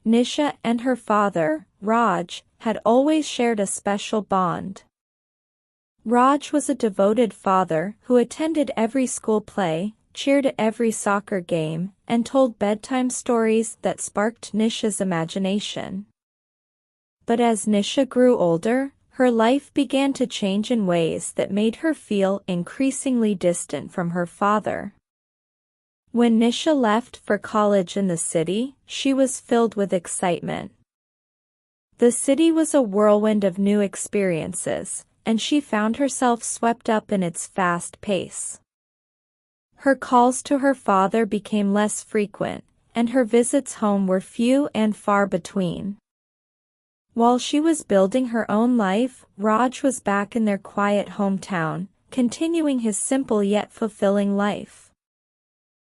Nisha and her father, Raj, had always shared a special bond. Raj was a devoted father who attended every school play, cheered at every soccer game, and told bedtime stories that sparked Nisha's imagination. But as Nisha grew older, her life began to change in ways that made her feel increasingly distant from her father. When Nisha left for college in the city, she was filled with excitement. The city was a whirlwind of new experiences, and she found herself swept up in its fast pace. Her calls to her father became less frequent, and her visits home were few and far between. While she was building her own life, Raj was back in their quiet hometown, continuing his simple yet fulfilling life.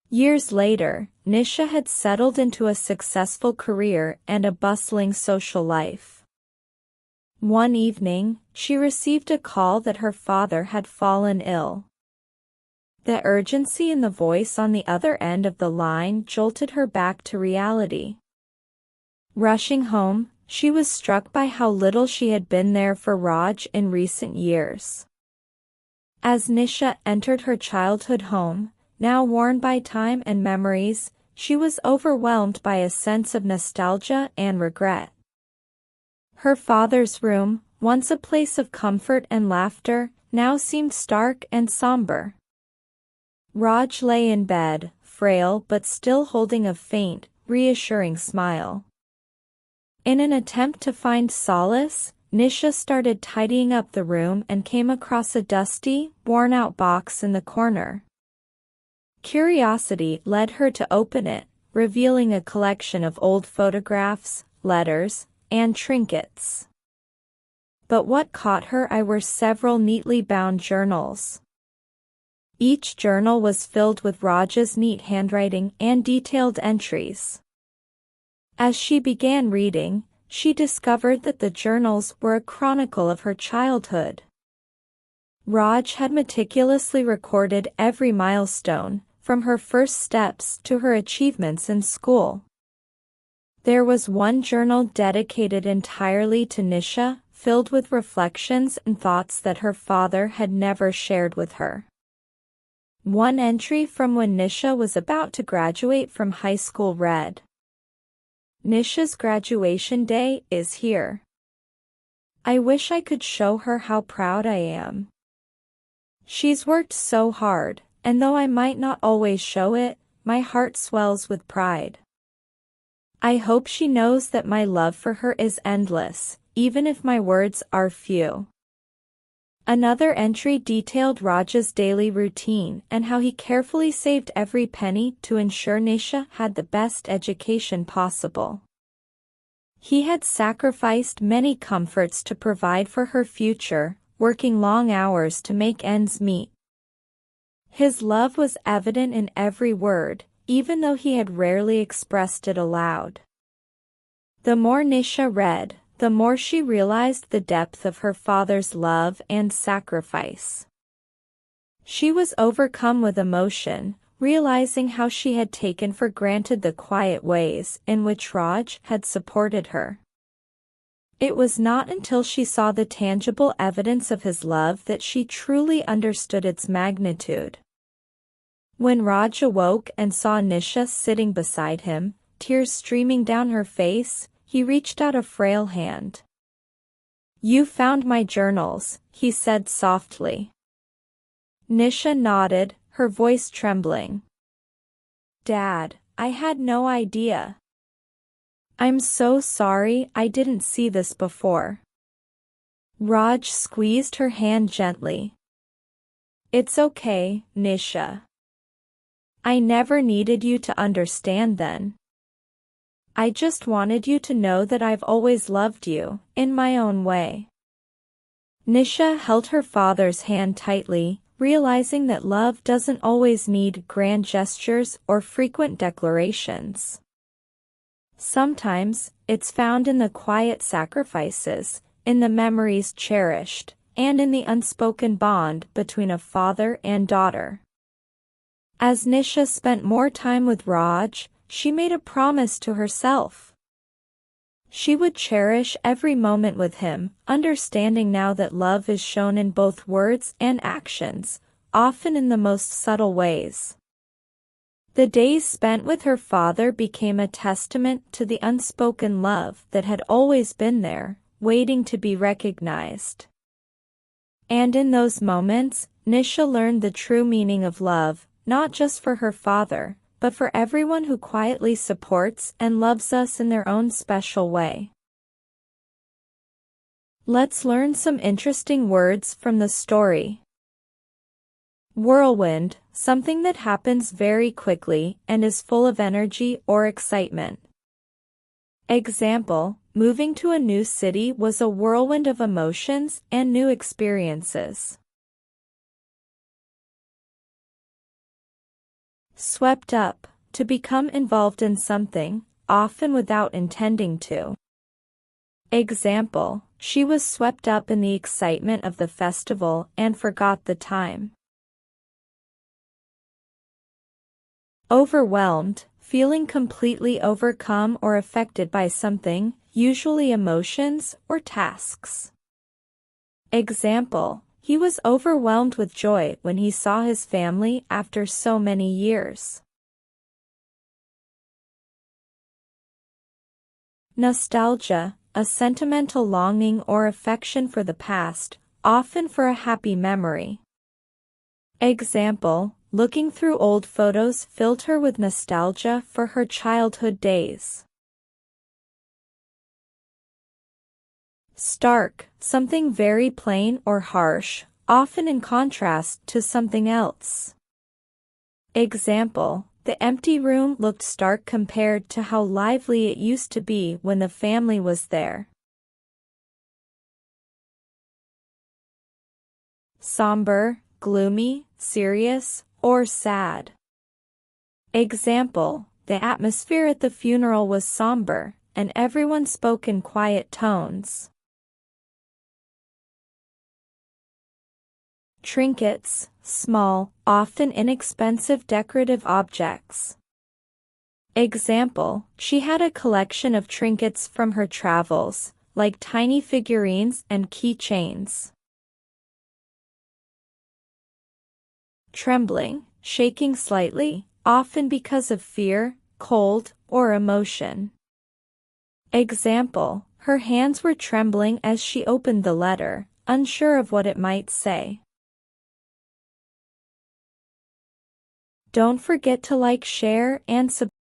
Years later, Nisha had settled into a successful career and a bustling social life. One evening, she received a call that her father had fallen ill. The urgency in the voice on the other end of the line jolted her back to reality. Rushing home, she was struck by how little she had been there for Raj in recent years. As Nisha entered her childhood home, now worn by time and memories, she was overwhelmed by a sense of nostalgia and regret. Her father's room, once a place of comfort and laughter, now seemed stark and somber. Raj lay in bed, frail but still holding a faint, reassuring smile. In an attempt to find solace, Nisha started tidying up the room and came across a dusty, worn-out box in the corner. Curiosity led her to open it, revealing a collection of old photographs, letters, and trinkets. But what caught her eye were several neatly bound journals. Each journal was filled with Raj's neat handwriting and detailed entries. As she began reading, she discovered that the journals were a chronicle of her childhood. Raj had meticulously recorded every milestone, from her first steps to her achievements in school. There was one journal dedicated entirely to Nisha, filled with reflections and thoughts that her father had never shared with her. One entry from when Nisha was about to graduate from high school read, "Nisha's graduation day is here. I wish I could show her how proud I am. She's worked so hard, and though I might not always show it, my heart swells with pride. I hope she knows that my love for her is endless, even if my words are few." Another entry detailed Raj's daily routine and how he carefully saved every penny to ensure Nisha had the best education possible. He had sacrificed many comforts to provide for her future, working long hours to make ends meet. His love was evident in every word, even though he had rarely expressed it aloud. The more Nisha read, the more she realized the depth of her father's love and sacrifice. She was overcome with emotion, realizing how she had taken for granted the quiet ways in which Raj had supported her. It was not until she saw the tangible evidence of his love that she truly understood its magnitude. When Raj awoke and saw Nisha sitting beside him, tears streaming down her face, he reached out a frail hand. "You found my journals," he said softly. Nisha nodded, her voice trembling. "Dad, I had no idea. I'm so sorry I didn't see this before." Raj squeezed her hand gently. "It's okay, Nisha. I never needed you to understand then. I just wanted you to know that I've always loved you, in my own way." Nisha held her father's hand tightly, realizing that love doesn't always need grand gestures or frequent declarations. Sometimes, it's found in the quiet sacrifices, in the memories cherished, and in the unspoken bond between a father and daughter. As Nisha spent more time with Raj, she made a promise to herself. She would cherish every moment with him, understanding now that love is shown in both words and actions, often in the most subtle ways. The days spent with her father became a testament to the unspoken love that had always been there, waiting to be recognized. And in those moments, Nisha learned the true meaning of love, not just for her father, but for everyone who quietly supports and loves us in their own special way. Let's learn some interesting words from the story. Whirlwind, something that happens very quickly and is full of energy or excitement. Example, moving to a new city was a whirlwind of emotions and new experiences. Swept up, to become involved in something, often without intending to. Example, she was swept up in the excitement of the festival and forgot the time. Overwhelmed, feeling completely overcome or affected by something, usually emotions or tasks. Example, he was overwhelmed with joy when he saw his family after so many years. Nostalgia, a sentimental longing or affection for the past, often for a happy memory. Example, looking through old photos filled her with nostalgia for her childhood days. Stark, something very plain or harsh, often in contrast to something else. Example, the empty room looked stark compared to how lively it used to be when the family was there. Somber, gloomy, serious, or sad. Example, the atmosphere at the funeral was somber, and everyone spoke in quiet tones. Trinkets, small, often inexpensive decorative objects. Example, she had a collection of trinkets from her travels, like tiny figurines and keychains. Trembling, shaking slightly, often because of fear, cold, or emotion. Example, her hands were trembling as she opened the letter, unsure of what it might say. Don't forget to like, share, and subscribe.